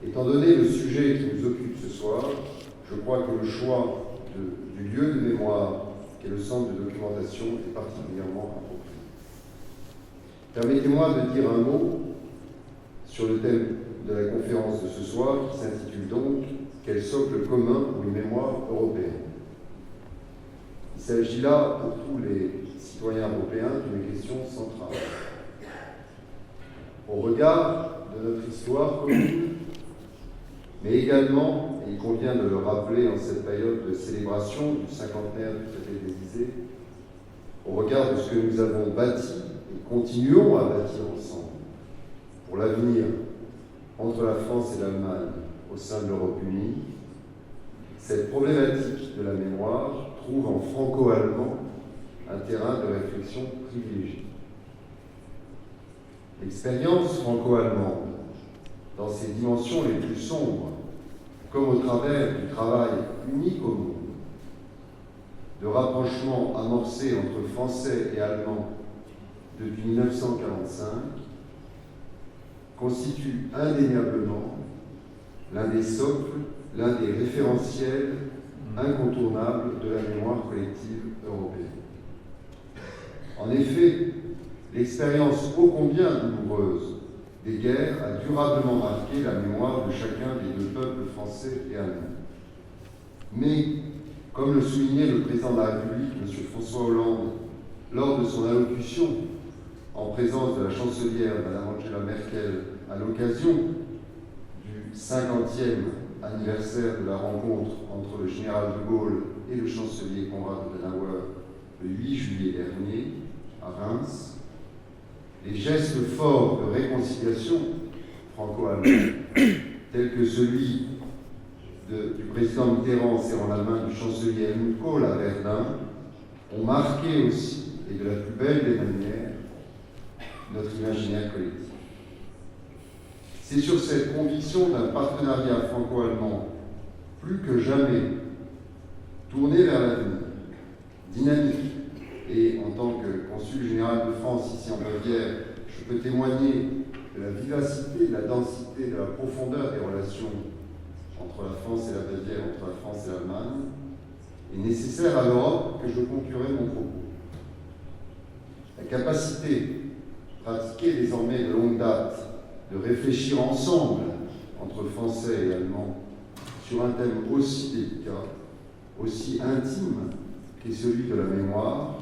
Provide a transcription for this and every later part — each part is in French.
Étant donné le sujet qui nous occupe ce soir, je crois que le choix du lieu de mémoire qu'est le centre de documentation est particulièrement approprié. Permettez-moi de dire un mot sur le thème de la conférence de ce soir qui s'intitule donc « Quel socle commun pour une mémoire européenne ?» Il s'agit là, pour tous les citoyens européens, d'une question centrale. Au regard de notre histoire commune, mais également, et il convient de le rappeler en cette période de célébration du cinquantenaire du traité d'Élysée, au regard de ce que nous avons bâti et continuons à bâtir ensemble pour l'avenir entre la France et l'Allemagne au sein de l'Europe unie, cette problématique de la mémoire trouve en franco-allemand un terrain de réflexion privilégié. L'expérience franco-allemande, dans ses dimensions les plus sombres, comme au travers du travail unique au monde, de rapprochement amorcé entre Français et Allemands depuis 1945, constitue indéniablement l'un des socles, l'un des référentiels incontournables de la mémoire collective européenne. En effet, l'expérience ô combien douloureuse des guerres a durablement marqué la mémoire de chacun des deux peuples français et allemand. Mais, comme le soulignait le président de la République, M. François Hollande, lors de son allocution en présence de la chancelière Mme Angela Merkel à l'occasion du 50e anniversaire de la rencontre entre le général de Gaulle et le chancelier Konrad Adenauer le 8 juillet dernier à Reims, les gestes forts de réconciliation franco-allemande, tels que celui du président Mitterrand serrant la main du chancelier Helmut Kohl à Verdun, ont marqué aussi, et de la plus belle des manières, notre imaginaire collectif. C'est sur cette conviction d'un partenariat franco-allemand plus que jamais tourné vers l'avenir, dynamique, et en tant que consul général de France ici en Bavière, je peux témoigner de la vivacité, de la densité, de la profondeur des relations entre la France et la Bavière, entre la France et l'Allemagne, est nécessaire à l'Europe que je conclurai mon propos. La capacité pratiquée désormais de longue date de réfléchir ensemble entre Français et Allemands sur un thème aussi délicat, aussi intime qu'est celui de la mémoire,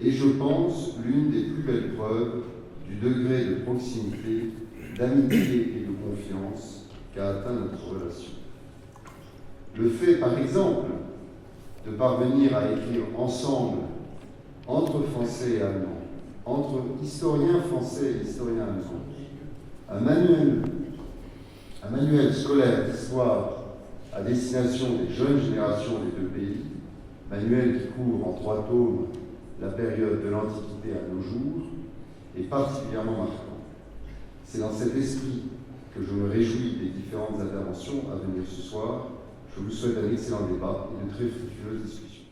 est, je pense, l'une des plus belles preuves du degré de proximité, d'amitié et de confiance qu'a atteint notre relation. Le fait, par exemple, de parvenir à écrire ensemble, entre Français et Allemands, entre historiens français et historiens allemands, un manuel scolaire d'histoire à destination des jeunes générations des deux pays, manuel qui couvre en 3 tomes la période de l'Antiquité à nos jours, est particulièrement marquant. C'est dans cet esprit que je me réjouis des différentes interventions à venir ce soir. Je vous souhaite un excellent débat et de très fructueuses discussions.